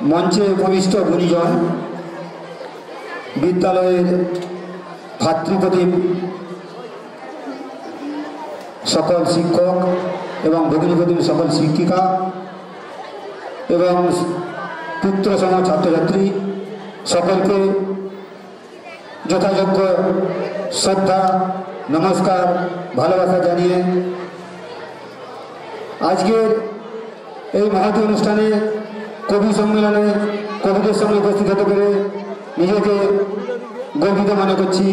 মঞ্চে উপবিষ্ট গুণীজন, বিদ্যালয়ের ভাতৃপ্রতিম সকল শিক্ষক এবং ভগিনীপ্রতিম সকল শিক্ষিকা এবং পুত্র সম ছাত্রছাত্রী সকলকে যথাযোগ্য শ্রদ্ধা নমস্কার ভালোবাসা জানিয়ে আজকের এই মহৎ অনুষ্ঠানে কবি সম্মেলনে কবিদের সঙ্গে উপস্থিত হতে পেরে নিজেকে গর্বিত মনে করছি।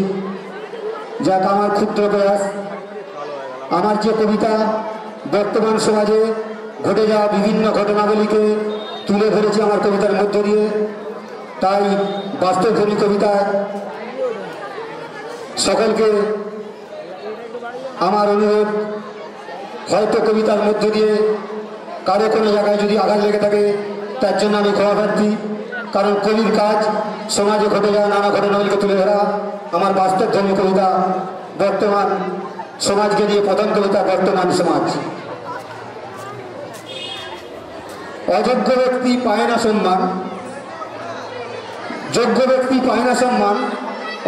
যাক, আমার ক্ষুদ্র প্রয়াস, আমার যে কবিতা বর্তমান সমাজে ঘটে যাওয়া বিভিন্ন ঘটনাবলীকে তুলে ধরেছি আমার কবিতার মধ্য দিয়ে, তাই বাস্তবধর্মী কবিতায় সকলকে আমার অনুরোধ, হয়তো কবিতার মধ্য দিয়ে কারো কোনো জায়গায় যদি আঘাত লেগে থাকে তার জন্য আমি ক্ষমা প্রার্থী। কারণ কবির কাজ সমাজে ঘটে যাওয়া নানা ঘটনাগুলিকে তুলে ধরা। আমার বাস্তবধর্মী কবিতা বর্তমান সমাজকে নিয়ে প্রধান কবিতা বর্তমান সমাজ। অযোগ্য ব্যক্তি পায় না সম্মান, যোগ্য ব্যক্তি পায় না সম্মান,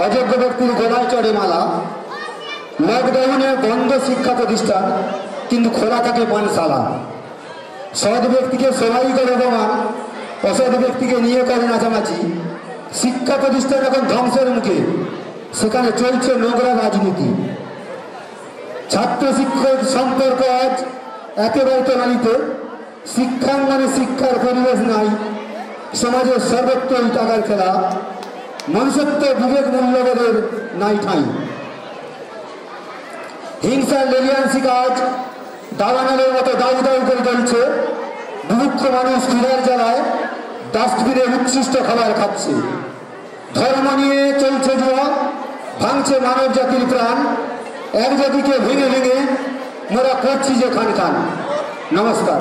অযোগ্য ব্যক্তির গলায় চড়ে মালা। লকডাউনে বন্ধ শিক্ষা প্রতিষ্ঠান কিন্তু খোলা থাকে পানশালা। সৎ ব্যক্তিকে সবাই করে অপমান, অসৎ ব্যক্তিকে নিয়ে করে নাচানাচি। শিক্ষা প্রতিষ্ঠান এখন ধ্বংসের মুখে, সেখানে চলছে নোংরা রাজনীতি। ছাত্র শিক্ষক সম্পর্ক আজ একেবারে তলানিতে। শিক্ষাঙ্গনে শিক্ষার পরিবেশ নাই, সমাজের সর্বত্রই টাকার খেলা। মনুষ্যত্ব বিবেক মূল্যবোধের নাই ঠাঁই। হিংসার লেলিয়ান্সি কাজ দাবানলের মতো দাউ দাউ করে চলছে। দুঃখ মানুষ ক্ষুধার জ্বালায় ডাস্টবিনে উচ্ছিষ্ট খাবার খাচ্ছে। ধর্ম নিয়ে চলছে জুয়া, ভাঙছে মানব জাতির প্রাণ। এক জাতিকে ভেঙে ভেঙে মোরা করছি যে খান খান। নমস্কার।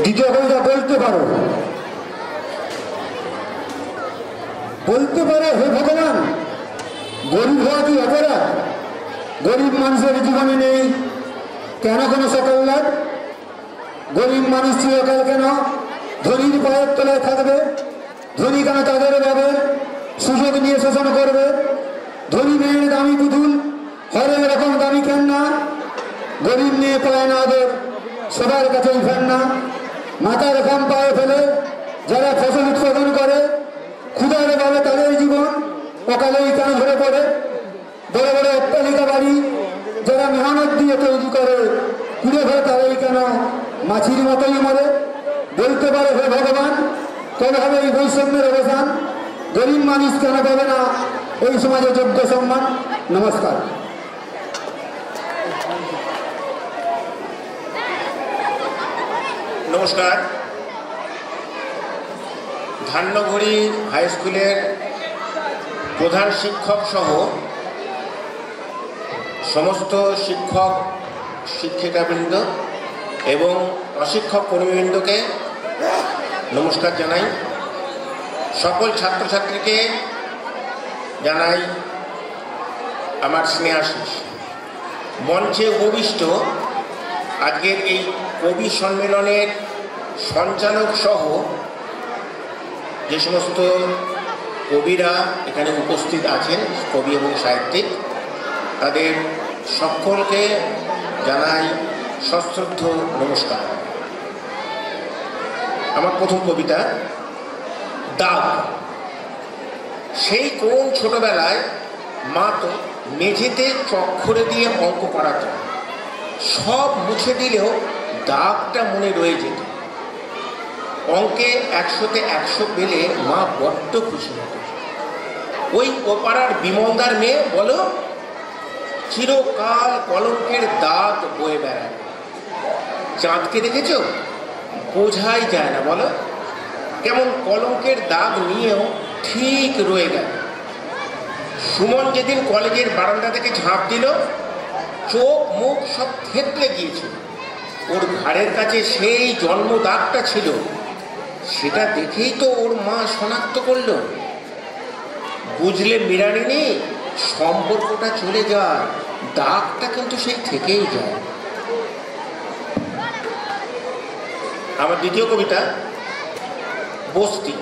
দ্বিতীয় কবিতা বলতে পারো, বলতে পারো হে ভগবান, গরিব হওয়া কি অপরাধ? গরিব মানুষের জীবনে নেই কেন কোনো সকল্যাদ? গরিব মানুষ চিরকাল কেন ধনীর পায়ের তলায় থাকবে? ধনী কেন তাদের ভাবে সুযোগ নিয়ে শোষণ করবে? ধনী মেয়ের দামি পুতুল হরেক রকম দামি কেন না? গরিব নিয়ে পায় না আদর, সবার কাছেই ফেন না। মাথার ঘাম পায়ে ফেলে যারা ফসল উৎপাদন করে, ক্ষুধার ভাবে তাদের জীবন অকালেই কেন ধরে পড়ে? বড় বড় অট্টালিকা বাড়ি যারা মেহনত দিয়ে তৈরি করে, কুড়ে ঘরে তারাই কেন মাছির মতোই মরে? বলতে পারে হে ভগবান, কবে হবে এই বৈষম্যের অবসান? গরিব মানুষ কেন পাবে না এই সমাজে যোগ্য সম্মান? নমস্কার। নমস্কার। ধান্যঘড়ি হাই স্কুলের প্রধান শিক্ষক সহ সমস্ত শিক্ষক শিক্ষিকাবৃন্দ এবং অশিক্ষক কর্মীবৃন্দকে নমস্কার জানাই। সকল ছাত্রছাত্রীকে জানাই আমার স্নেহাশিস। মঞ্চে উপবিষ্ট আজকের এই কবি সম্মেলনের সঞ্চালক সহ যে সমস্ত কবিরা এখানে উপস্থিত আছেন, কবি এবং সাহিত্যিক, তাদের সকলকে জানাই সশ্রদ্ধ নমস্কার। আমার প্রথম কবিতা দাগ। সেই কোন ছোটবেলায় মা তো মেঝেতে চক্করে দিয়ে অঙ্ক করাতো, সব মুছে দিলেও দাগটা মনে রয়ে যেত। অঙ্কে 100-তে 100 পেলে মা বড্ড খুশি হতো। ওই ওপাড়ার বিমলদার মেয়ে বলো, চিরকাল কলঙ্কের দাগ বয়ে বেড়ায়। চাঁদকে দেখেছ? বোঝাই যায় না বলো, কেমন কলঙ্কের দাগ নিয়েও ঠিক রয়ে গেল। সুমন যেদিন কলেজের বারান্দা থেকে ঝাঁপ দিল, চোখ মুখ সব থেতলে গিয়েছিল। ওর ঘাড়ের কাছে সেই জন্ম দাগটা ছিল, সেটা দেখেই তো ওর মা শনাক্ত করল। বুঝলে মীরানিনী, সম্পর্কটা চলে যায়, দাগটা কিন্তু সেই থেকেই যায়। আমার দ্বিতীয় কবিতা বস্তি।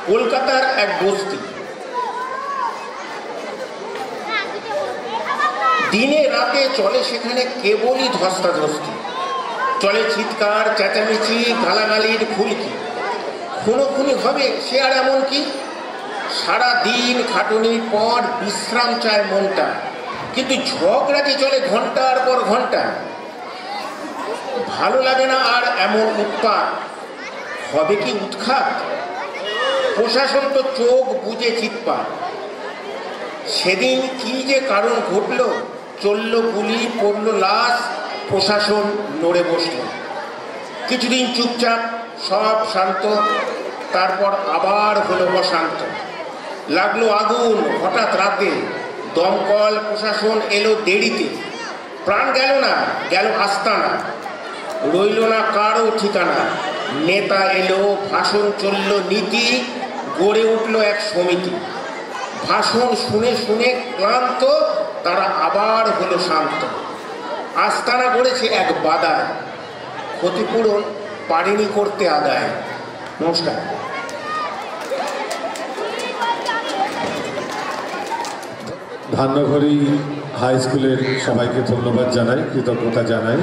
কলকাতার এক বস্তি, দিনে রাতে চলে সেখানে কেবলই ধস্তাধস্তি, চলে চিৎকার চেঁচামেচি গালাগালির ফুলকি। খুনোখুনি হবে সে আর এমন কি, সারা দিন খাটুনির পর বিশ্রাম চায় মনটা, কিন্তু ঝগড়াটি চলে ঘন্টার পর ঘন্টা। ভালো লাগে না আর এমন উৎপাত, হবে কি উৎখাত, প্রশাসন তো চোখ বুজে চিৎপাত। সেদিন কি যে কারণ ঘটল, চলল গুলি, পড়ল লাশ, প্রশাসন নড়ে বসল। কিছুদিন চুপচাপ, সব শান্ত, তারপর আবার হলো অশান্ত। লাগলো আগুন হঠাৎ রাতে, দমকল প্রশাসন এলো দেরিতে। প্রাণ গেল না, গেল আস্তানা, রইল না কারো ঠিকানা। নেতা এলো, ভাষণ চলল নীতি, গড়ে উঠল এক সমিতি। ভাষণ শুনে শুনে ক্লান্ত, তারা আবার হলো শান্ত। আস্তানা গড়েছে এক বাদায়, ক্ষতিপূরণ পারেনি করতে আদায়। নমস্কার। ধান্যঘড়ি হাই স্কুলের সবাইকে ধন্যবাদ জানাই, কৃতজ্ঞতা জানাই,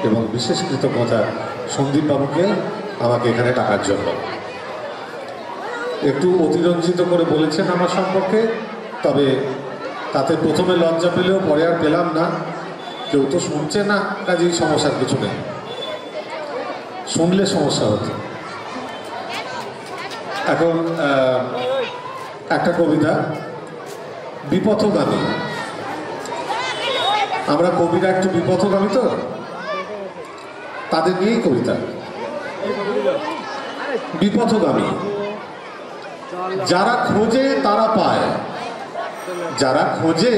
এবং বিশেষ কৃতজ্ঞতা সন্দীপ বাবুকে আমাকে এখানে ডাকার জন্য। একটু অতিরঞ্জিত করে বলেছেন আমার সম্পর্কে, তবে তাতে প্রথমে লজ্জা পেলেও পরে আর পেলাম না। কেউ তো শুনছে না, কাজেই সমস্যার কিছু নেই, শুনলে সমস্যা হতো। এখন একটা কবিতা, বিপথগামী। আমরা কবিরা একটু বিপথগামী, তো তাদের নিয়েই কবিতা। বিপথগামী, যারা খোঁজে তারা পায়, যারা খোঁজে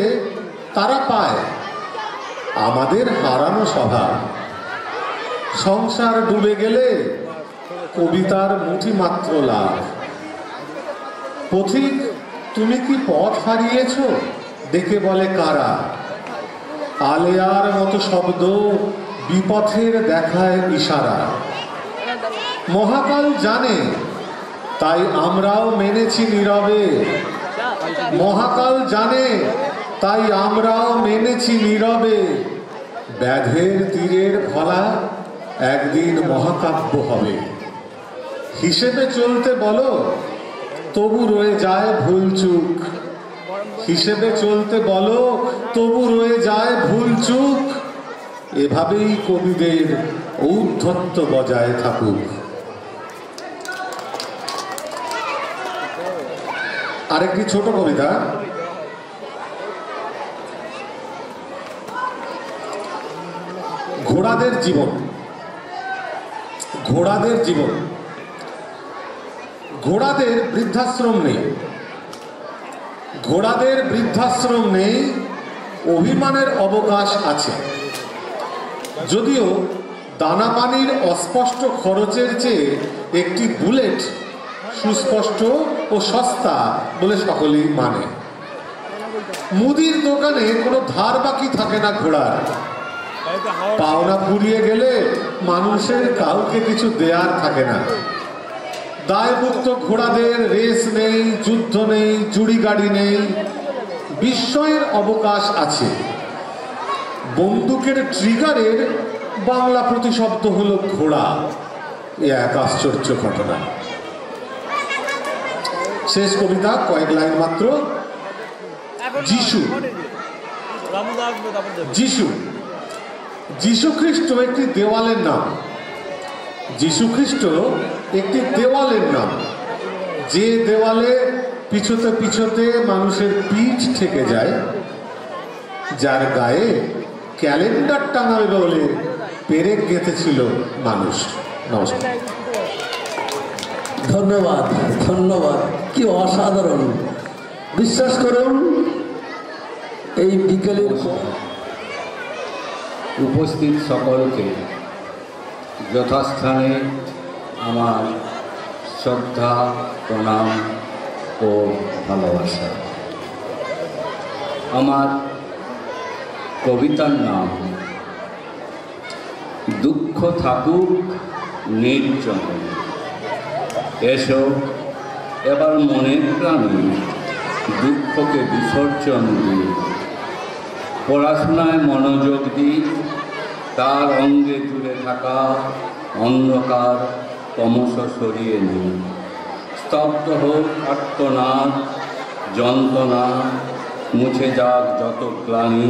তারা পায়। আমাদের হারানো স্বভাব, সংসার ডুবে গেলে কবিতার মুঠি মাত্র লাভ। পথিক তুমি কি পথ হারিয়েছ, ডেকে বলে কারা। আলেয়ার মতো শব্দ বিপথের দেখায় ইশারা। মহাকাল জানে, তাই আমরাও মেনেছি নীরবে। মহাকাল জানে, তাই আমরাও মেনেছি নীরবে। ব্যাধের তীরের ফলা একদিন মহাকাব্য হবে। হিসেবে চলতে বলো, তবু রয়ে যায় ভুল চুক। হিসেবে চলতে বলো, তবু রয়ে যায় ভুল চুক। এভাবেই কবিদের ঔদ্ধত্য বজায় থাকুক। আরেকটি ছোট কবিতা, ঘোড়াদের জীবন। ঘোড়াদের জীবন। ঘোড়াদের বৃদ্ধাশ্রম নেই, ঘোড়াদের বৃদ্ধাশ্রম নেই, অভিমানের অবকাশ আছে। যদিও দানাপানির অস্পষ্ট খরচের চেয়ে একটি বুলেট সুস্পষ্ট ও সস্তা বলে সকলেই মানে। মুদির দোকানে কোনো ধার বাকি থাকে না ঘোড়ার। পাওনা ফুরিয়ে গেলে মানুষের কাউকে কিছু দেয়ার থাকে না। দায়মুক্ত ঘোড়াদের রেস নেই, যুদ্ধ নেই, জুড়ি গাড়ি নেই, বিস্ময়ের অবকাশ আছে। বন্দুকের ট্রিগারের বাংলা প্রতিশব্দ হলো ঘোড়া। এ এক আশ্চর্য ঘটনা। শেষ কবিতা কয়েক লাইন মাত্র। যিশু যিশু যিশু খ্রিস্ট একটি দেওয়ালের নাম। যিশু খ্রিস্ট একটি দেওয়ালের নাম, যে দেওয়ালে পিছতে পিছতে মানুষের পিঠ ঠেকে যায়, যার গায়ে ক্যালেন্ডার টাঙাবে বলে পেরেক গেঁথেছিল মানুষ। নমস্কার। ধন্যবাদ, ধন্যবাদ। কি অসাধারণ! বিশ্বাস করুন, এই বিকেলের উপস্থিত সকলকে যথাস্থানে আমার শ্রদ্ধা, প্রণাম ও ভালোবাসা। আমার কবিতার নাম দুঃখ থাকুক নির্জনে। এসো এবার মনের প্রাণে দুঃখকে বিসর্জন দিই, পড়াশোনায় মনোযোগ দিই, তার অঙ্গে জুড়ে থাকা অন্ধকার ক্রমশ সরিয়ে নিই। স্তব্ধ হোক আর্তনাদ, যন্ত্রণা, মুছে যাক যত গ্লানি,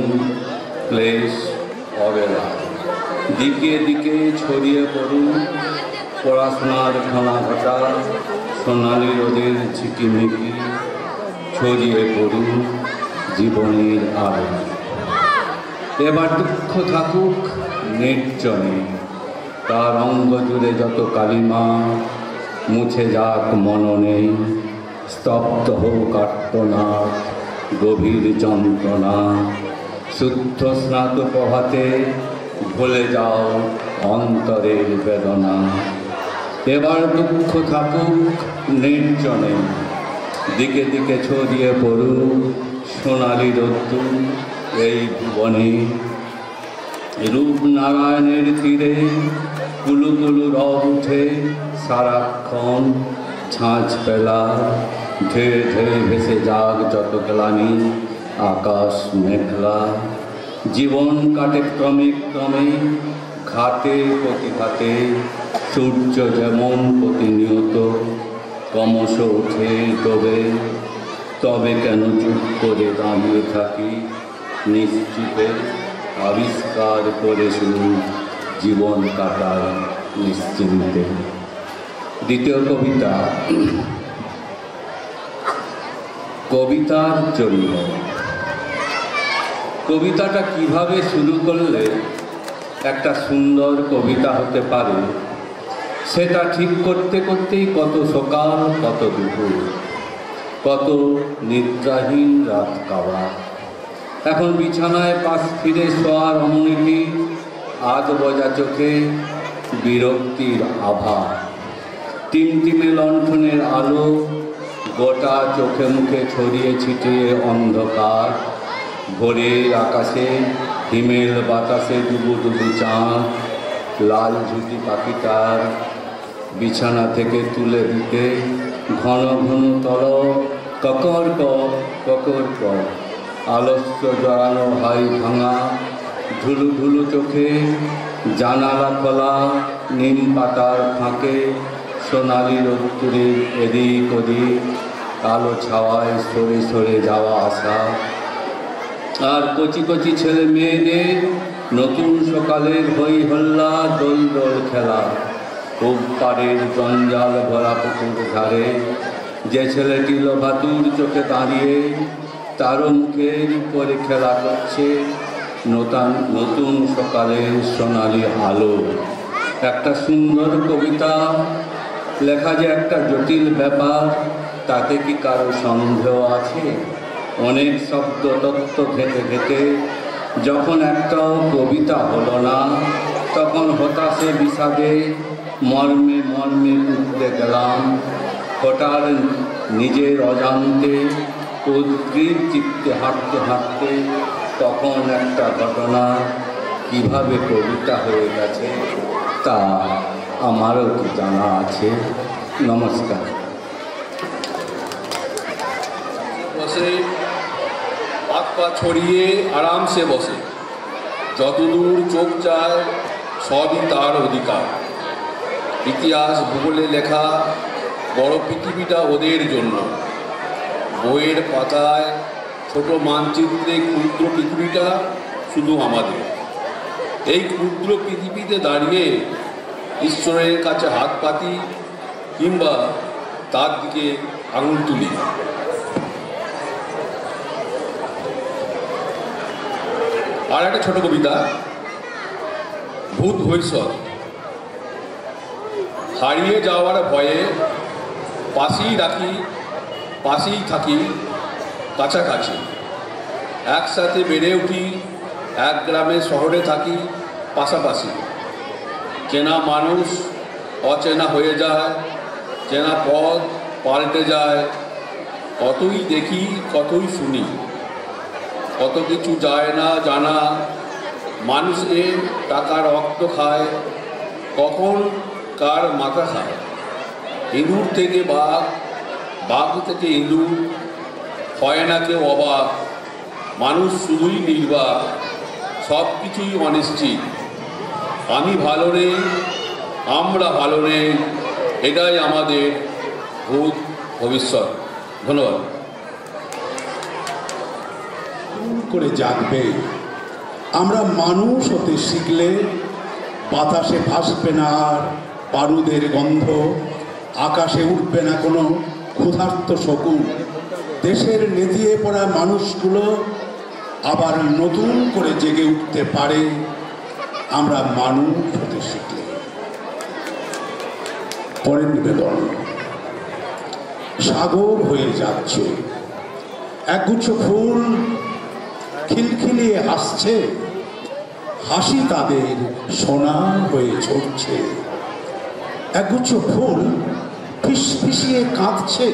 ক্লেশ, অবেলা। দিকে দিকে ছড়িয়ে পড়ুন পড়াশোনার ঘনা ঘটা, সোনালি রোদের ঝিকিমিকি, ছড়িয়ে পড়ুন জীবনের আলো। এবার দুঃখ থাকুক নির্জনে, তার অঙ্গ জুড়ে যত কালিমা, মুছে যাক মননে। স্তব্ধ হোক আর্তনাদ, গভীর যন্ত্রণা, শুদ্ধ স্নাত প্রভাতে ভুলে যাও অন্তরের বেদনা। এবার দুঃখ থাকুক নির্জনে, দিকে দিকে ছড়িয়ে পড়ুক সোনালি রোদ্দুর এই ভুবনে। রূপনারায়ণের তীরে কুলু কুলু রব উঠে সারাক্ষণ, ছাঁচ পেলা ধেয়ে ধেয়ে ভেসে যাক যত গ্লানি, আকাশ মেঘলা। জীবন কাটে ক্রমে ক্রমে ঘাতে প্রতিঘাতে, সূর্য যেমন প্রতিনিয়ত ক্রমশ উঠে ডোবে। তবে কেন চুপ করে দাঁড়িয়ে থাকি নিশ্চিতে, আবিষ্কার করে শুরু জীবন কাটায় নিশ্চিন্তে। দ্বিতীয় কবিতা, কবিতার জন্য। কবিতাটা কিভাবে শুরু করলে একটা সুন্দর কবিতা হতে পারে, সেটা ঠিক করতে করতেই কত সকাল, কত দুপুর, কত নিদ্রাহীন রাত কাবা। এখন বিছানায় পাশ ফিরে শোয়ার অমনিটি, আধ বজা চোখে বিরক্তির আভা। টিমটিমে লণ্ঠনের আলো গোটা চোখে মুখে ছড়িয়ে ছিটিয়ে অন্ধকার। ভোরের আকাশে হিমেল বাতাসে ডুবু ডুবু চাঁদ, লাল ঝুঁটি পাখিটার বিছানা থেকে তুলে দিতে ঘন ঘন তলব, ককর কক ককর কক। আলস্য জড়ানো হাই ভাঙা ঢুলু ঢুলু চোখে, জানালা খোলা নিম পাতার ফাঁকে, সোনালি রোদ্দুরে এদিক ওদিক, কালো ছাওয়ায় সরে সরে যাওয়া আসা। আর কচি কচি ছেলে মেয়েদের নতুন সকালের হই হল্লা, দোল দোল খেলা। পাড়ের জঞ্জাল ভরা পুকুর ধারে যে ছেলেটি লোভাতুর চোখে দাঁড়িয়ে তারও মুখের উপরে খেলা করছে নতুন সকালের সোনালি আলো। একটা সুন্দর কবিতা লেখা যে একটা জটিল ব্যাপার, তাতে কি কারো সন্দেহ আছে? অনেক শব্দ তত্ত্ব ঘেঁটে ঘেঁটে যখন একটাও কবিতা হলো না, তখন হতাশে বিষাদে মর্মে মর্মে উঠতে গেলাম। হঠাৎ নিজের অজান্তে উদ্গ্রীব চিত্তে হাঁটতে হাঁটতে তখন একটা ঘটনা কিভাবে কবিতা হয়ে গেছে তা আমারও কি জানা আছে। নমস্কার। বসে হাত পা ছড়িয়ে আরামসে বসে, যতদূর চোখ চায় সবই তার অধিকার। ইতিহাস ভূগোলে লেখা বড় পৃথিবীটা ওদের জন্য, বইয়ের পাতায়, ছোট মানচিত্রে ক্ষুদ্র পৃথিবীটা শুধু আমাদের। এই ক্ষুদ্র পৃথিবীতে দাঁড়িয়ে ঈশ্বরের কাছে হাত পাতি কিংবা তার দিকে আঙুল তুলি। আর একটা ছোট কবিতা, ভূত ভবিষ্যৎ। হারিয়ে যাওয়ার ভয়ে পাশেই রাখি, পাশেই থাকি, কাছাকাছি। একসাথে বেড়ে উঠি, এক গ্রামে শহরে থাকি, পাশাপাশি। চেনা মানুষ অচেনা হয়ে যায়, চেনা পথ পাল্টে যায়। কতই দেখি, কতই শুনি, কত কিছু যায় না জানা। মানুষের টাকা রক্ত খায়, কখন কার মাথা খায়। ইঁদুর থেকে বাঘ, বাঘ থেকে ইঁদুর, হয় না কেউ অবাক। মানুষ শুধুই নির্বাক, সব কিছুই অনিশ্চিত। আমি ভালো নেই, আমরা ভালো নেই, এটাই আমাদের ভূত ভবিষ্যৎ। ধন্যবাদ। করে জাগবে, আমরা মানুষ হতে শিখলে বাতাসে ভাসবে না আর বারুদের গন্ধ, আকাশে উঠবে না কোনো ক্ষুধার্ত শকুন। দেশের নেতিয়ে পড়া মানুষগুলো আবার নতুন করে জেগে উঠতে পারে আমরা মানুষ হতে শিখলে। পরের নিবেদন, সাগর হয়ে যাচ্ছে, একগুচ্ছ ফুল খিলখিলিয়ে হাসছে, হাসি তাদের সোনা হয়ে ঝরছে। একগুচ্ছ ফুল ফিসফিসিয়ে কাঁদছে,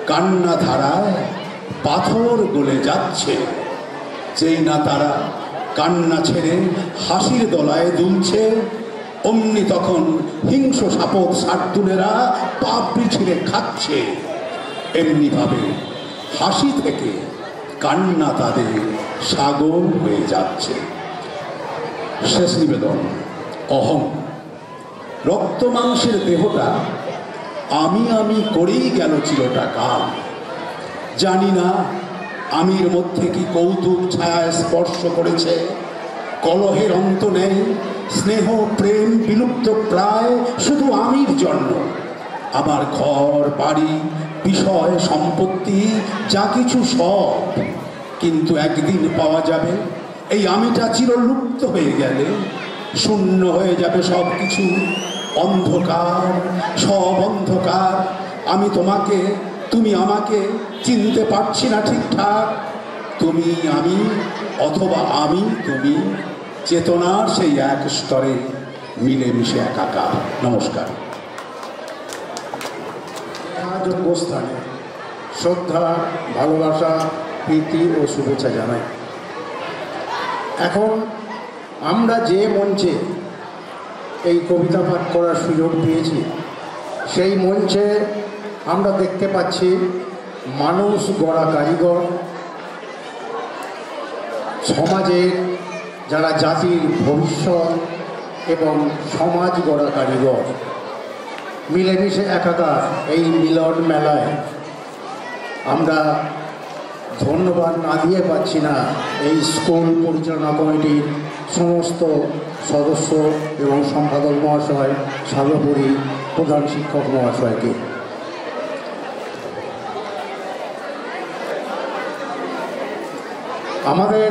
কান্না ধারায় পাথর গলে যাচ্ছে। যেই না তারা কান্না ছেড়ে হাসির দলায় দুলছে, অমনি তখন হিংস্র সাপদ শার্দুলেরা পাপ বিছিড়ে খাচ্ছে। এমনিভাবে হাসি থেকে কান্না তাদের সাগর হয়ে যাচ্ছে। শেষ নিবেদন, অহং। রক্ত মাংসের দেহটা আমি আমি করেই গেল চিরটা কাল। জানি না আমির মধ্যে কি কৌতুক ছায়ায় স্পর্শ করেছে। কলহের অন্ত নেই, স্নেহ প্রেম বিলুপ্ত প্রায় শুধু আমির জন্য। আমার ঘর বাড়ি বিষয় সম্পত্তি যা কিছু সব, কিন্তু একদিন পাওয়া যাবে এই আমিটা চিরলুপ্ত হয়ে গেলে শূন্য হয়ে যাবে সব কিছু। অন্ধকার, সব অন্ধকার। আমি তোমাকে, তুমি আমাকে চিনতে পারছি না ঠিকঠাক। তুমি আমি অথবা আমি তুমি, চেতনার সেই এক স্তরে মিলেমিশে একাকার। নমস্কার। যোগ্য স্থানে শ্রদ্ধা, ভালোবাসা, প্রীতি ও শুভেচ্ছা জানাই। এখন আমরা যে মঞ্চে এই কবিতা পাঠ করার সুযোগ পেয়েছি, সেই মঞ্চে আমরা দেখতে পাচ্ছি মানুষ গড়া কারিগর, সমাজের যারা জাতির ভবিষ্যৎ এবং সমাজ গড়া কারিগর মিলেমিশে একাকার এই মিলন মেলায় আমরা ধন্যবাদ না দিয়ে পাচ্ছি না এই স্কুল পরিচালনা কমিটির সমস্ত সদস্য এবং সম্পাদক মহাশয়, সর্বোপরি প্রধান শিক্ষক মহাশয়কে। আমাদের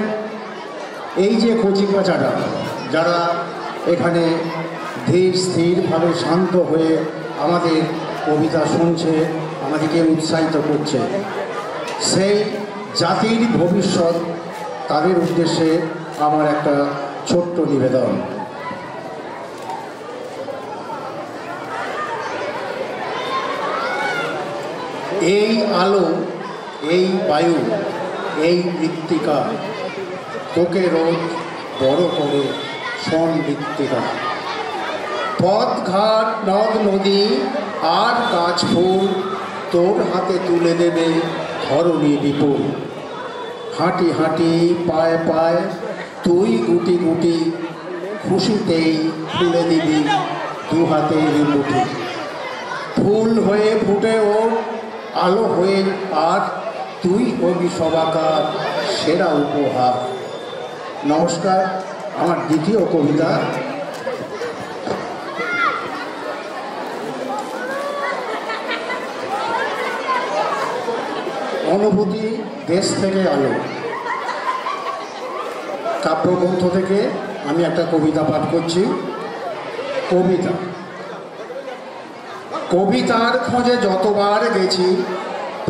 এই যে কোচিং বাচ্চারা যারা এখানে ধীর স্থিরভাবে শান্ত হয়ে আমাদের কবিতা শুনছে, আমাদেরকে উৎসাহিত করছে, সেই জাতির ভবিষ্যৎ তাদের উদ্দেশ্যে আমার একটা ছোট্ট নিবেদন। এই আলো, এই বায়ু, এই মৃত্তিকা, তোকে রোজ বড় করে শোন মৃত্তিকা। পথঘাট, নদ নদী আর গাছ ফুল তোর হাতে তুলে দেবে ধরণী বিপুল। হাঁটি হাঁটি পায়ে পায়ে তুই গুটি গুটি, খুশিতেই ফুলে দিবি দু হাতে মুঠি। ফুল হয়ে ফুটে ওঠ আলো হয়ে আর তুই হবি সবাকার সেরা উপহার। নমস্কার, আমার দ্বিতীয় কবিতা। অনুভূতি দেশ থেকে আলো। কাব্যগ্রন্থ থেকে আমি একটা কবিতা পাঠ করছি। কবিতা। কবিতার খোঁজে যতবার গেছি,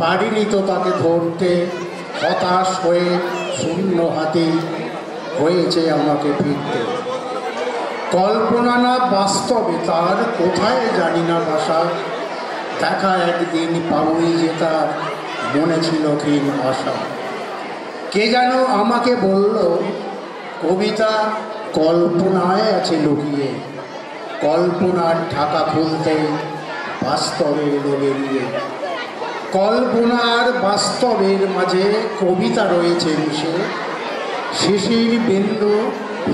পারিনি তো তাকে ধরতে। হতাশ হয়ে শূন্য হাতে হয়েছে আমাকে ফিরতে। কল্পনা না বাস্তবে তার কোথায় জানি না বাসা। দেখা একদিন পাবই যে তার মনে ছিল ক্ষীণ আশা। কে যেন আমাকে বলল, কবিতা কল্পনায় আছে লুকিয়ে। কল্পনার ঢাকা খুলতে বাস্তবে এলো বেরিয়ে। কল্পনার বাস্তবের মাঝে কবিতা রয়েছে মিশে। শিশির বিন্দু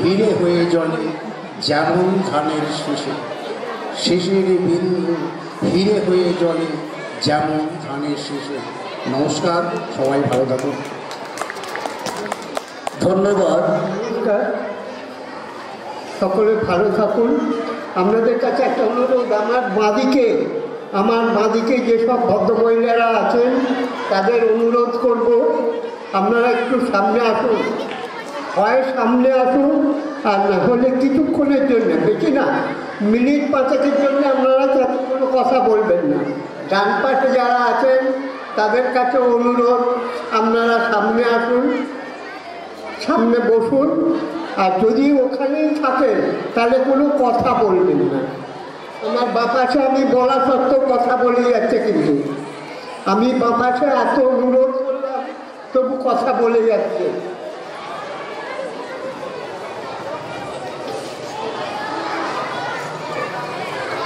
ভিড়ে হয়ে জলে যেমন ধানের শেষে। শিশির বিন্দু ভিড়ে হয়ে জলে যেমন ধানের শেষে। নমস্কার, সবাই ভালো থাকুন। ধন্যবাদ। সকলে ভালো থাকুন। আপনাদের কাছে একটা অনুরোধ, আমার বাঁদিকে যেসব ভদ্রমহিলারা আছেন তাদের অনুরোধ করব, আপনারা একটু সামনে আসুন। হয় সামনে আসুন, আর না হলে কিছুক্ষণের জন্য, বেশি না, মিনিট 5-এর জন্য আপনারা কোনো কথা বলবেন না। ডান পাশে যারা আছেন তাদের কাছে অনুরোধ, আপনারা সামনে আসুন, সামনে বসুন। আর যদি ওখানেই থাকেন তাহলে কোনো কথা বলবেন না। আমার বাপাসে আমি বলা সত্ত্বেও কথা বলে যাচ্ছে, কিন্তু আমি বাপাসে এত অনুরোধ করলাম তবু কথা বলে যাচ্ছে।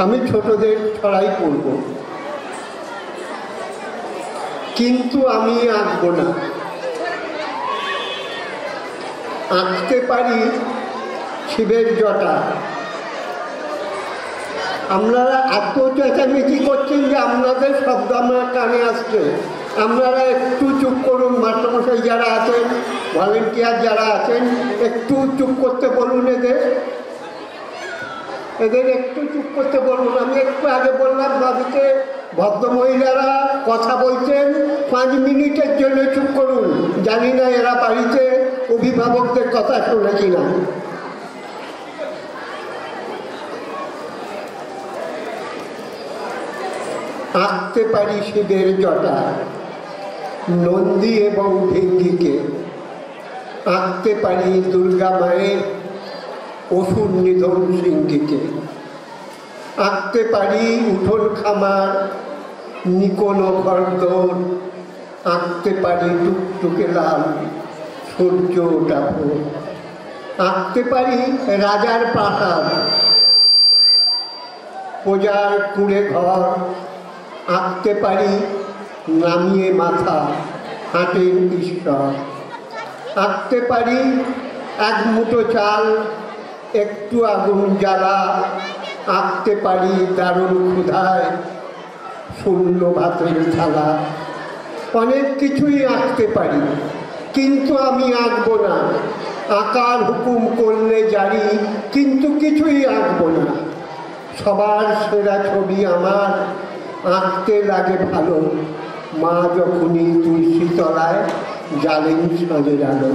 আমি ছোটদের ছড়াই পড়ব, কিন্তু আমি আঁকবো না। আঁকতে পারি শিবের জটা। আপনারা এত চেঁচামেচি করছেন যে আপনাদের শব্দ আমার কানে আসছে। আপনারা একটু চুপ করুন। মাস্টারমশাই যারা আছেন, ভলেন্টিয়ার যারা আছেন, একটু চুপ করতে বলুন। এদের একটু চুপ করতে বলুন। আমি একটু আগে বললাম বাড়িতে ভদ্রমহিলারা কথা বলছেন, 5 মিনিটের জন্য চুপ করুন। জানি না এরা বাড়িতে অভিভাবকদের কথা শোনে কিনা। আঁকতে পারি শিবের জটা, নন্দী এবং ভেঙ্গিকে। আঁকতে পারি দুর্গা মায়ের অসুর নিধন সিংহীকে। আঁকতে পারি উঠোন খামার নিকোনো ঘরদোর। আঁকতে পারি টুকটুকে লাল সূর্য ওঠা ভোর। আঁকতে পারি রাজার প্রাসাদ, প্রজার কুড়ে ঘর। আঁকতে পারি নামিয়ে মাথা হাটের ঈশ্বর। আঁকতে পারি এক মুঠো চাল, একটু আগুন জ্বালা। আঁকতে পারি দারুণ ক্ষুধায় শূন্য ভাতের থালা। অনেক কিছুই আঁকতে পারি, কিন্তু আমি আঁকবো না। আঁকার হুকুম করলে জারি, কিন্তু কিছুই আঁকবো না। সবার সেরা ছবি আমার, আঁকতে লাগে ভালো। মা যখনই তুলসী তলায় জ্বালেন সাঁঝের আলো।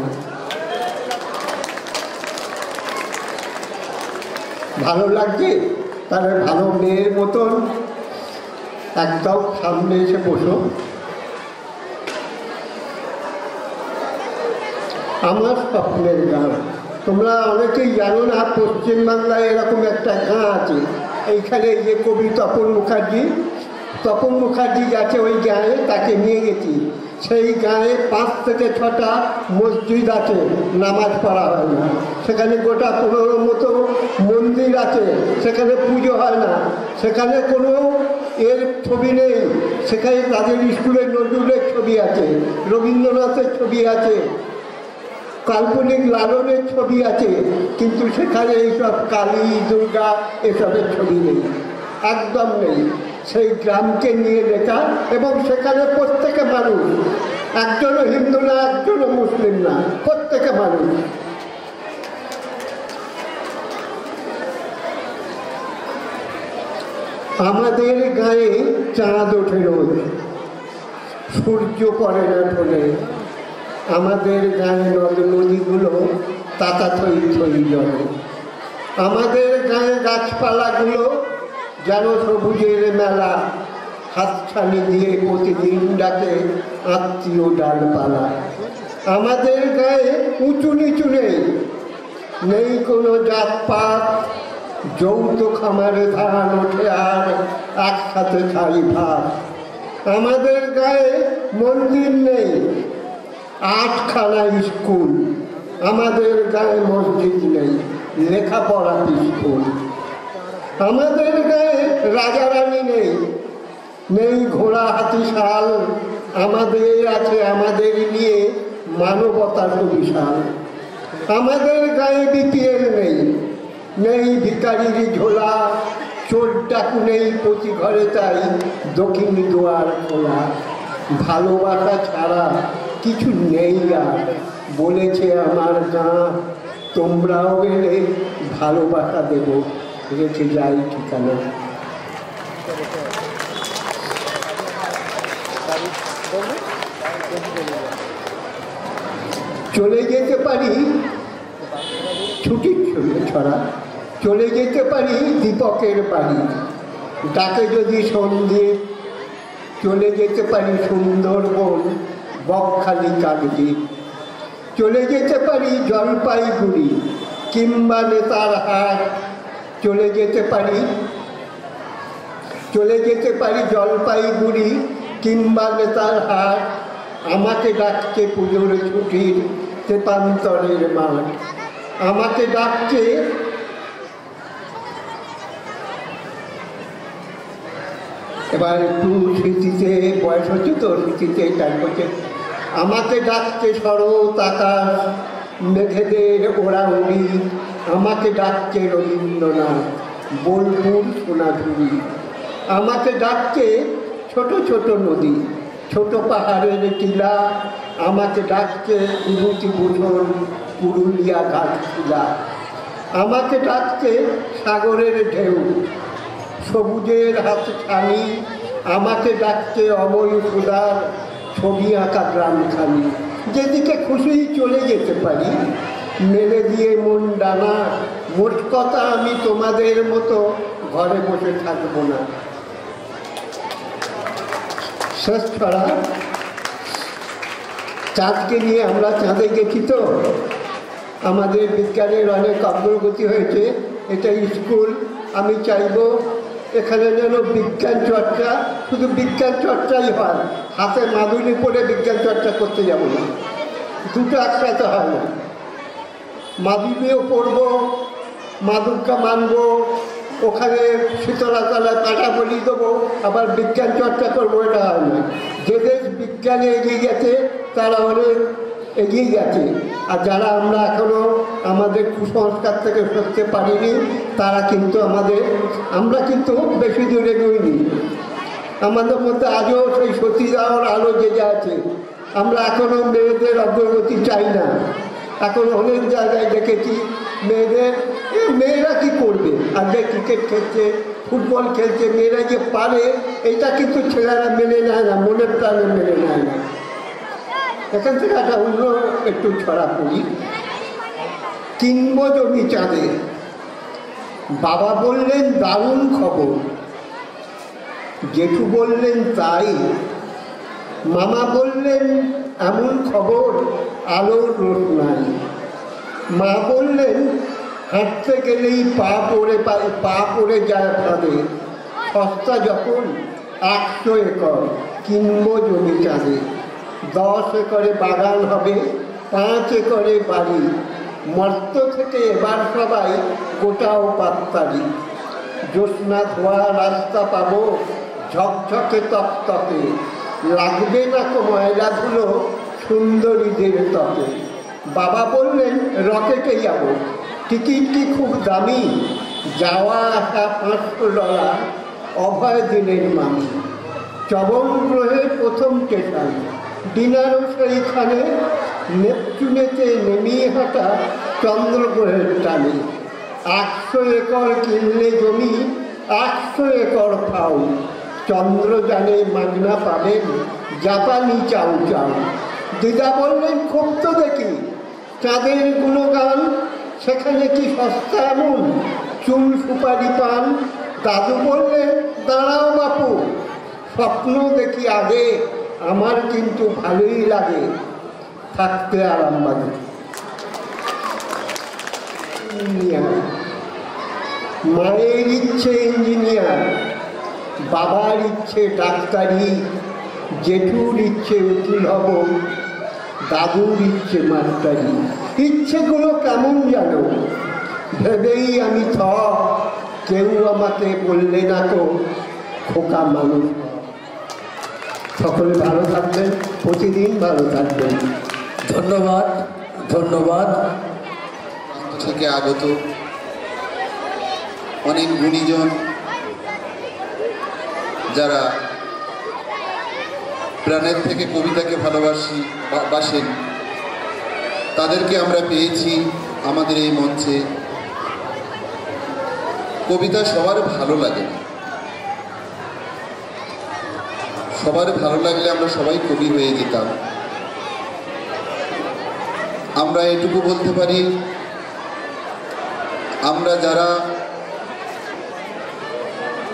ভালো লাগছে? তাহলে ভালো মেয়ের মতন একদম সামনে এসে বসো। আমার স্বপ্নের গান। তোমরা অনেকেই জানো না, পশ্চিমবাংলায় এরকম একটা গাঁ আছে। এইখানে যে কবি তপন মুখার্জি গেছে ওই গাঁয়ে, তাকে নিয়ে গেছি। সেই গাঁয়ে 5 থেকে 6টা মসজিদ আছে, নামাজ পড়া হয় না। সেখানে গোটা 15 মতো মন্দির আছে, সেখানে পুজো হয় না। সেখানে কোনো এর ছবি নেই। সেখানে তাদের স্কুলে নজরুলের ছবি আছে, রবীন্দ্রনাথের ছবি আছে, কাল্পনিক লালনের ছবি আছে, কিন্তু সেখানে এইসব কালী দুর্গা এসবের ছবি নেই, একদম নেই। সেই গ্রামকে নিয়ে লেখা, এবং সেখানে প্রত্যেকে মানুষ, একজনও হিন্দু না, একজনও মুসলিম না, প্রত্যেকে মানুষ। আমাদের গায়ে চাঁদ ওঠে রোজ, সূর্য পড়ে না ঢলে, আমাদের গায়ে নদ নদীগুলো তাতা থই থই জলে, আমাদের গায়ে গাছপালাগুলো যেন সবুজের মেলা, হাতছানি দিয়ে প্রতিদিন ডাকে আত্মীয় ডালপালা। আমাদের গায়ে উঁচু নিচু নেই, নেই কোনো জাতপাত, যৌথ খামারে ধান ওঠে আর একসাথে খাই ভাত। আমাদের গায়ে মন্দির নেই, 8খানা স্কুল, আমাদের গায়ে মসজিদ নেই, লেখাপড়া স্কুল। আমাদের গায়ে রাজারানী নেই, নেই ঘোড়া হাতি শাল, আমাদের আছে আমাদের নিয়ে মানবতা বিশাল। আমাদের গায়ে বিপিএল নেই, নেই ভিকারির ঝোলা, চোর ডাকু নেই প্রতি ঘরে, তাই দক্ষিণ দুয়ার খোলা। ভালোবাসা ছাড়া কিছু নেই আর, বলেছে আমার গাঁ, তোমরাও গেলে ভালোবাসা দেব, রেখে যাই ঠিকানা। চলে যেতে পারি ছুটির ছড়া, চলে যেতে পারি দীপকের বাড়ি, ডাকে যদি সন্ধ্যে, চলে যেতে পারি সুন্দরবন, বকখালি কাকদ্বীপ, চলে যেতে পারি জলপাইগুড়ি কিংবা নেতার হাট, চলে যেতে পারি জলপাইগুড়ি কিংবা নেতার হাট। আমাকে ডাকছে পুজোর ছুটির তেপান্তরের মাঠ, আমাকে ডাকছে এবার একটু স্মৃতিতে, বয়স হচ্ছে তো স্মৃতিতে টাইম করছে। আমাকে ডাকছে শরৎ আকাশ, মেঘেদের ওড়াউড়ি, আমাকে ডাকছে রবীন্দ্রনাথ, বোলপুর সোনাঝুরি। আমাকে ডাকছে ছোট ছোট নদী, ছোট পাহাড়ের টিলা, আমাকে ডাকছে বিভূতিভূষণ পুরুলিয়া ঘাটশিলা। আমাকে ডাকছে সাগরের ঢেউ, সবুজের হাতছানি, আমাকে ডাকছে অমল সুদার ছবি আঁকা গ্রামখানি। যেদিকে খুশি চলে যেতে পারি, মেলে দিয়ে মন ডানা, মোট কথা আমি তোমাদের মতো ঘরে বসে থাকবো না। শেষ ছড়া, চাঁদকে নিয়ে আমরা চাঁদে গেছি তো, আমাদের বিজ্ঞানের অনেক অগ্রগতি হয়েছে, এটা স্কুল। আমি চাইব এখানে যেন বিজ্ঞান চর্চা, শুধু বিজ্ঞান চর্চাই হয়, হাতে মাদুলি পরে বিজ্ঞান চর্চা করতে যাব না, দুটো একসাথে হয় না। মাদুলিও পড়বো, মাদুরটা মানবো, ওখানে শীতলাতলায় কাটা বলি দেবো, আবার বিজ্ঞান চর্চা করবো, এটা হয় না। যে দেশ বিজ্ঞানে এগিয়ে গেছে তারা অনেক এগিয়ে গেছে, আর যারা আমরা এখনও আমাদের কুসংস্কার থেকে সরতে পারিনি, তারা কিন্তু আমরা কিন্তু বেশি দূরে নইনি। আমাদের মধ্যে আজও সেই সতীদাহর আলো জেগে আছে। আমরা এখনও মেয়েদের অগ্রগতি চাই না। এখন অনেক জায়গায় দেখেছি মেয়েরা কি করবে, আজকে ক্রিকেট খেলছে, ফুটবল খেলছে, মেয়েরা যে পারে এটা কিন্তু ছেলেরা মেনে নেয় না, মনের প্রাণে মেনে নেয় না। এখান থেকে একটা অন্য একটু ছড়া পড়ি। কিনব জমি চাঁদে, বাবা বললেন দারুণ খবর, জেঠু বললেন তাই, মামা বললেন এমন খবর আলোর রোশনাই, মা বললেন হাঁটতে গেলেই পা পড়ে যায় ফাঁদে, সস্তা যখন 100 একর কিনব জমি চাঁদে, 10 একরে বাগান হবে, 5 একরে বাড়ি, মর্ত থেকে এবার সবাই গোটাও পাত্তারি, জ্যোৎস্না ধোয়া রাস্তা পাবো ঝকঝকে তকতকে, লাগবে না কো ময়লা ধুলো সুন্দরীদের ত্বকে। বাবা বললেন রকেটে যাব, টিকিট কি খুব দামি, যাওয়া আসা $500, অভয় দিনের মামি। চবন গ্রহের প্রথম স্টেশন, ডিনারও সেইখানে, নেপচুনেতে নেমিয়ে হাঁটা চন্দ্রগ্রহের টানে। 100 একর কিনলে জমি, 100 একর ফাউ, চন্দ্রযানে মাগনা পাবেন জাপানি চাউ চাউ। দিদা বললেন খুব তো দেখি চাঁদের গুণগান, সেখানে কি সস্তা এমন চুল সুপারি পান। দাদু বললেন দাঁড়াও বাপু, স্বপ্ন দেখি আগে, আমার কিন্তু ভালোই লাগে থাকতে আরামবাগে। মায়ের ইচ্ছে ইঞ্জিনিয়ার, বাবার ইচ্ছে ডাক্তারি, জেঠুর ইচ্ছে উকিল হব, দাদুর ইচ্ছে মাস্টারি। ইচ্ছেগুলো কেমন জানো, ভেবেই আমি কেউ আমাকে বললে না তো খোকা মানুষ। সকলে ভালো থাকবেন, প্রতিদিন ভালো থাকবেন। ধন্যবাদ ধন্যবাদ। থেকে আগত অনেক গুণীজন যারা প্রাণের থেকে কবিতাকে ভালোবাসেন, তাদেরকে আমরা পেয়েছি আমাদের এই মঞ্চে। কবিতা সবার ভালো লাগে না, সবার ভালো লাগলে আমরা সবাই কবি হয়ে যেতাম। আমরা এটুকু বলতে পারি, আমরা যারা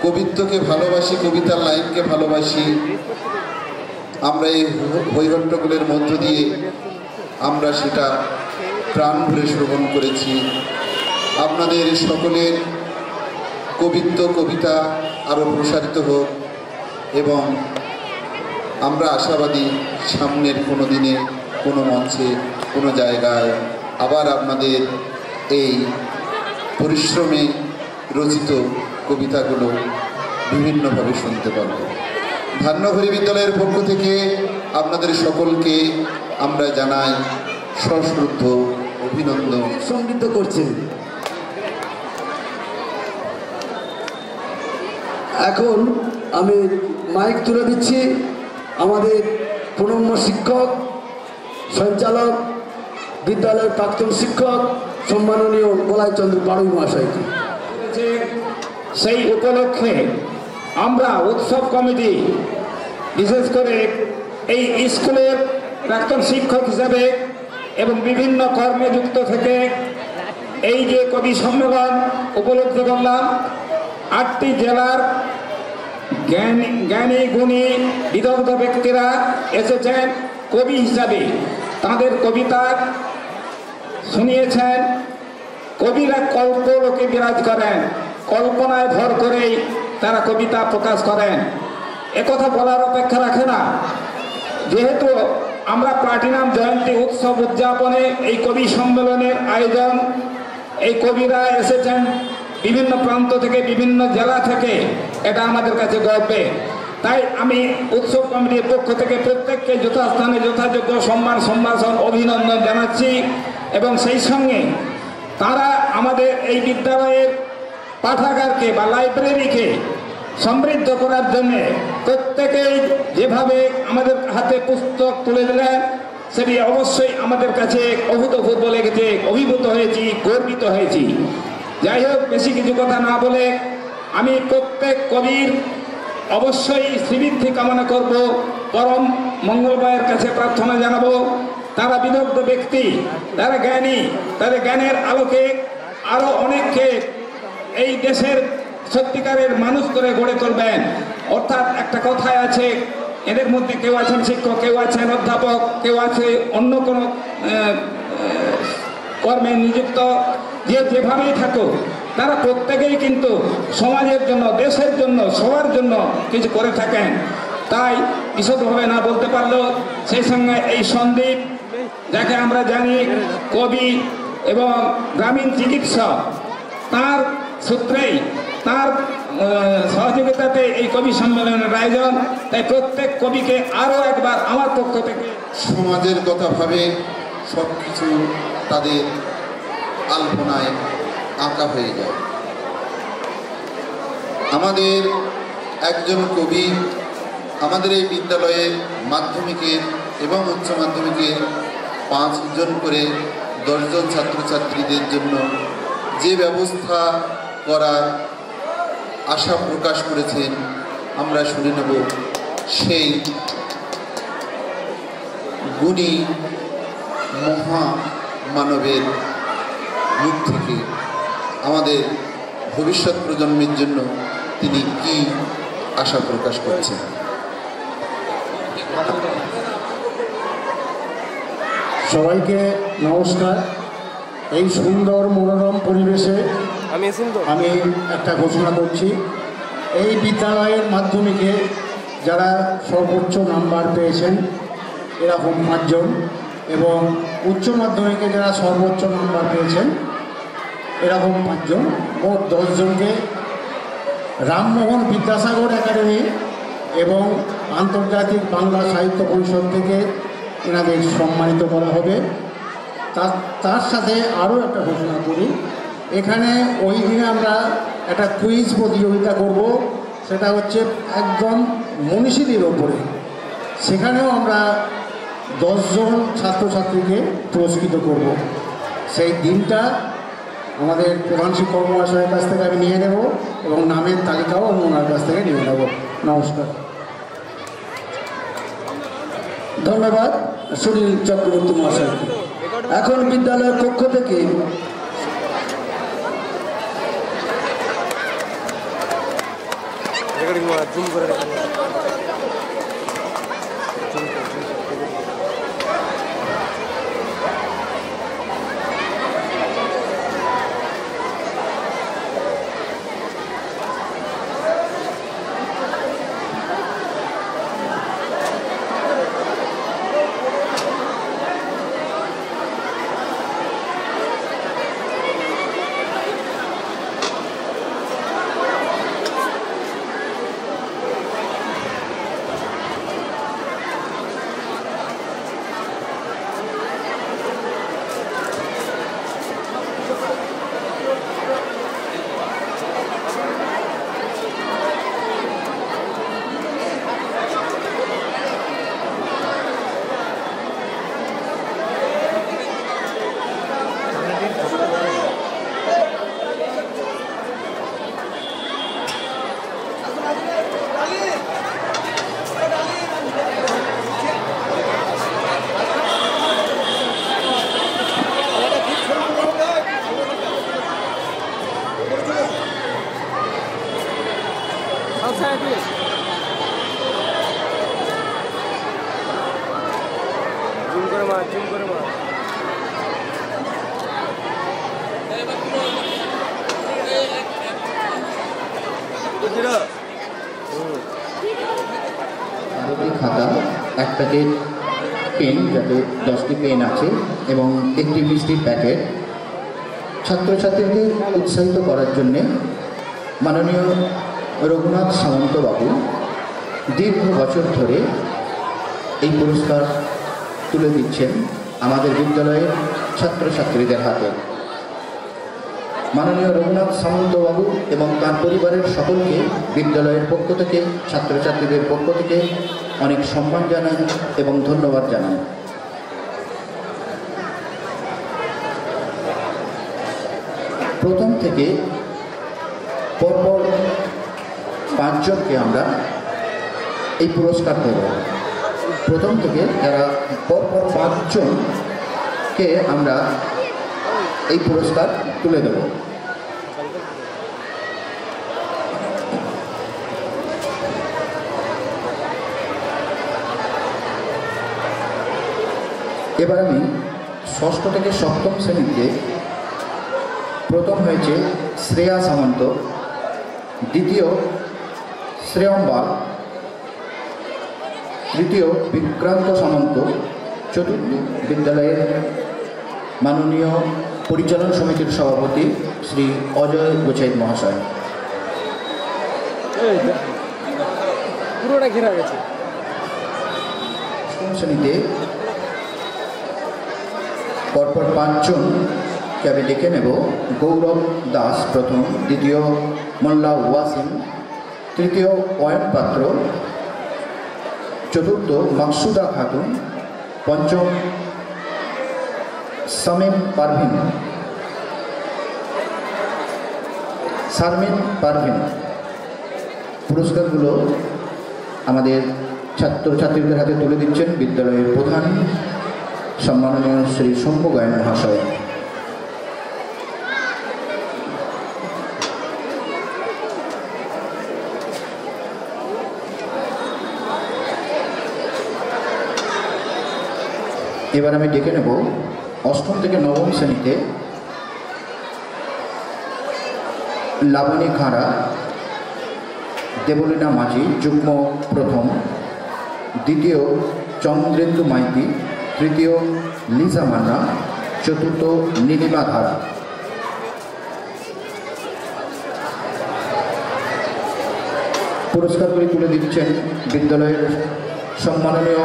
কবিত্বকে ভালোবাসি, কবিতার লাইনকে ভালোবাসি, আমরা এই হৈহট্টগোলের মধ্য দিয়ে আমরা সেটা প্রাণ ভরে শ্রবণ করেছি। আপনাদের সকলের কবিত্ব, কবিতা আরও প্রসারিত হোক এবং আমরা আশাবাদী সামনের কোনো দিনে কোনো মঞ্চে কোনো জায়গায় আবার আপনাদের এই পরিশ্রমে রচিত কবিতাগুলো বিভিন্নভাবে শুনতে পারব। ধান্যঘড়ি বিদ্যালয়ের পক্ষ থেকে আপনাদের সকলকে আমরা জানাই সশ্রদ্ধ অভিনন্দন। সমৃদ্ধ করছেন। এখন আমি মাইক তুলে দিচ্ছি আমাদের প্রণম্য শিক্ষক, সঞ্চালক, বিদ্যালয়ের প্রাক্তন শিক্ষক সম্মাননীয় বলাইচন্দ্র বাড়ুই মহাশয়কে। সেই উপলক্ষে আমরা উৎসব কমিটি, বিশেষ করে এই স্কুলের প্রাক্তন শিক্ষক হিসাবে এবং বিভিন্ন কর্মে যুক্ত থেকে এই যে কবি সম্মেলন উপলব্ধি করলাম, 8টি জেলার জ্ঞানী গুণী বিদগ্ধ ব্যক্তিরা এসেছেন কবি হিসাবে, তাদের কবিতা শুনিয়েছেন। কবিরা কল্পলোকে বিরাজ করেন, কল্পনায় ভর করেই তারা কবিতা প্রকাশ করেন। একথা বলার অপেক্ষা রাখে না। যেহেতু আমরা প্লাটিনাম জয়ন্তী উৎসব উদযাপনে এই কবি সম্মেলনের আয়োজন, এই কবিরা এসেছেন বিভিন্ন প্রান্ত থেকে, বিভিন্ন জেলা থেকে, এটা আমাদের কাছে গর্বে। তাই আমি উৎসব কমিটির পক্ষ থেকে প্রত্যেককে যথাস্থানে যথাযোগ্য সম্মান সম্ভাষণ অভিনন্দন জানাচ্ছি এবং সেই সঙ্গে তারা আমাদের এই বিদ্যালয়ের পাঠাগারকে বা লাইব্রেরিকে সমৃদ্ধ করার জন্যে প্রত্যেকেই যেভাবে আমাদের হাতে পুস্তক তুলে দিলেন, সেটি অবশ্যই আমাদের কাছে অভূতপূর্ব লেগেছে, অভিভূত হয়েছি, গর্বিত হয়েছি। যাই হোক, বেশি কিছু কথা না বলে আমি প্রত্যেক কবির অবশ্যই শ্রীবৃদ্ধি কামনা করব, পরম মঙ্গলময়ের কাছে প্রার্থনা জানাবো। তারা বিদগ্ধ ব্যক্তি, তারা জ্ঞানী, তাদের জ্ঞানের আলোকে আরও অনেককে এই দেশের সত্যিকারের মানুষ করে গড়ে তুলবেন। অর্থাৎ একটা কথাই আছে, এদের মধ্যে কেউ আছেন শিক্ষক, কেউ আছেন অধ্যাপক, কেউ আছে অন্য কোনো কর্মে নিযুক্ত, যে যেভাবেই থাকুক তারা প্রত্যেকেই কিন্তু সমাজের জন্য, দেশের জন্য, সবার জন্য কিছু করে থাকেন। তাই বিশদভাবে না বলতে পারলেও সেই সঙ্গে এই সন্দীপ, যাকে আমরা জানি কবি এবং গ্রামীণ চিকিৎসক, তার সূত্রেই, তার সহযোগিতাতে এই কবি সম্মেলনের আয়োজন। তাই প্রত্যেক কবিকে আরও একবার আমার পক্ষ থেকে সমাজের কথা ভাবে সব কিছু তাদের আলপনায় আঁকা হয়ে যায়। আমাদের একজন কবি আমাদের এই বিদ্যালয়ে মাধ্যমিকের এবং উচ্চ মাধ্যমিকের 5 জন করে 10 জন ছাত্রছাত্রীদের জন্য যে ব্যবস্থা করার আশা প্রকাশ করেছেন আমরা শুনে নেব সেই গুণী মহামানবের মুখ থেকে আমাদের ভবিষ্যৎ প্রজন্মের জন্য তিনি কি আশা প্রকাশ করছেন। সবাইকে নমস্কার। এই সুন্দর মনোরম পরিবেশে আমি একটা ঘোষণা করছি। এই বিদ্যালয়ের মাধ্যমিকে যারা সর্বোচ্চ নাম্বার পেয়েছেন এরকম 5 জন, এবং উচ্চ মাধ্যমিকে যারা সর্বোচ্চ নাম্বার পেয়েছেন এরকম 5 জন, মোট 10 জনকে রামমোহন বিদ্যাসাগর একাডেমি এবং আন্তর্জাতিক বাংলা সাহিত্য পরিষদ থেকে এনাদের সম্মানিত করা হবে। তার সাথে আরও একটা ঘোষণা করি, এখানে ওই দিনে আমরা একটা কুইজ প্রতিযোগিতা করব, সেটা হচ্ছে একদম মনীষীদের ওপরে। সেখানেও আমরা 10 জন ছাত্রছাত্রীকে পুরস্কৃত করব। সেই দিনটা আমাদের প্রধান শিক্ষক মহাশয়ের কাছ থেকে আমি নিয়ে নেব এবং নামের তালিকাও আমি ওনার কাছ থেকে নিয়ে নেব। নমস্কার। ধন্যবাদ সুনীল চক্রবর্তী মহাশয়কে। এখন বিদ্যালয়ের পক্ষ থেকে খাতা, এক প্যাকেট পেন, যাতে 10টি পেন আছে, এবং একটি মিষ্টির প্যাকেট। ছাত্রছাত্রীদের উৎসাহিত করার জন্যে মাননীয় রঘুনাথ সামন্ত বাবু দীর্ঘ বছর ধরে এই পুরস্কার তুলে দিচ্ছেন আমাদের বিদ্যালয়ের ছাত্রছাত্রীদের হাতে। মাননীয় রঘুনাথ সামন্ত বাবু এবং তার পরিবারের সকলকে বিদ্যালয়ের পক্ষ থেকে, ছাত্রছাত্রীদের পক্ষ থেকে অনেক সম্মান জানাই এবং ধন্যবাদ জানাই। প্রথম থেকে পরপর 5 জনকে আমরা এই পুরস্কার দেব। প্রথম থেকে যারা পরপর 5 জনকে আমরা এই পুরস্কার তুলে দেব। এবার আমি 6ষ্ঠ থেকে 7ম শ্রেণীতে প্রথম হয়েছে শ্রেয়া সামন্ত, দ্বিতীয় শ্রেয়ম বাগ, তৃতীয় বিক্রান্ত সামন্ত, চতুর্থ বিদ্যালয়ের মাননীয় পরিচালন সমিতির সভাপতি শ্রী অজয় গোচাইত মহাশয়। পুরোটা ঘেরা গেছে। শ্রেণীতে পরপর 5 জনকে আমি লিখে নেব। গৌরব দাস প্রথম, দ্বিতীয় মোল্লা ওয়াসিম, তৃতীয় অয়ন পাত্র, চতুর্থ মাকসুদা খাতুন, পঞ্চম শারমিন পারভিন। পুরস্কারগুলো আমাদের ছাত্রছাত্রীদের হাতে তুলে দিচ্ছেন বিদ্যালয়ের প্রধান সম্মাননীয় শ্রী শম্ভু গায়ন মহাশয়। এবার আমি ডেকে নেব অষ্টম থেকে নবম শ্রেণীতে লাবণী খাঁড়া, দেবলীনা মাঝি যুগ্ম প্রথম, দ্বিতীয় চন্দ্রেন্দু মাইতি, তৃতীয় লিজা মান্না, চতুর্থ নীলিমা ধারা। পুরস্কারগুলি তুলে দিচ্ছেন বিদ্যালয়ের সম্মাননীয়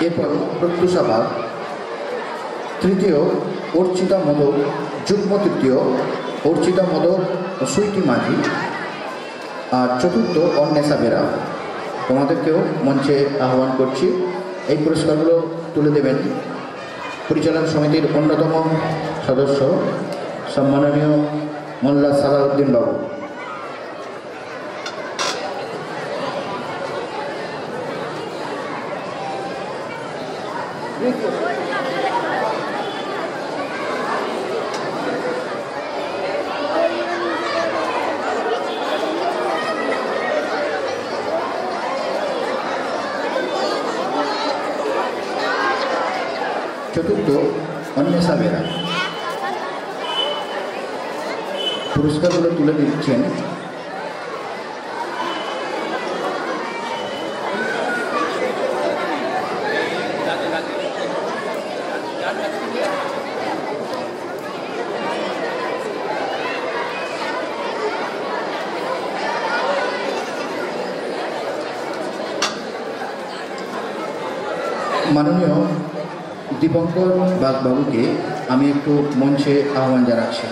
এরপর প্রত্যুষা বাগ, তৃতীয় অর্চিতা মোদক, যুগ্ম তৃতীয় অর্চিতা মোদক ও সুইটি মাঝি, আর চতুর্থ অন্বেষা বেরা। তোমাদেরকেও মঞ্চে আহ্বান করছি। এই পুরস্কারগুলো তুলে দেবেন পরিচালন সমিতির অন্যতম সদস্য সম্মাননীয় মোল্লা সালাউদ্দিন বাবু। চতুর্থ অন্বেষা বেরা। পুরস্কারগুলো তুলে দিচ্ছেন মাননীয় দীপঙ্কর বাগবাবুকে আমি একটু মঞ্চে আহ্বান জানাচ্ছি।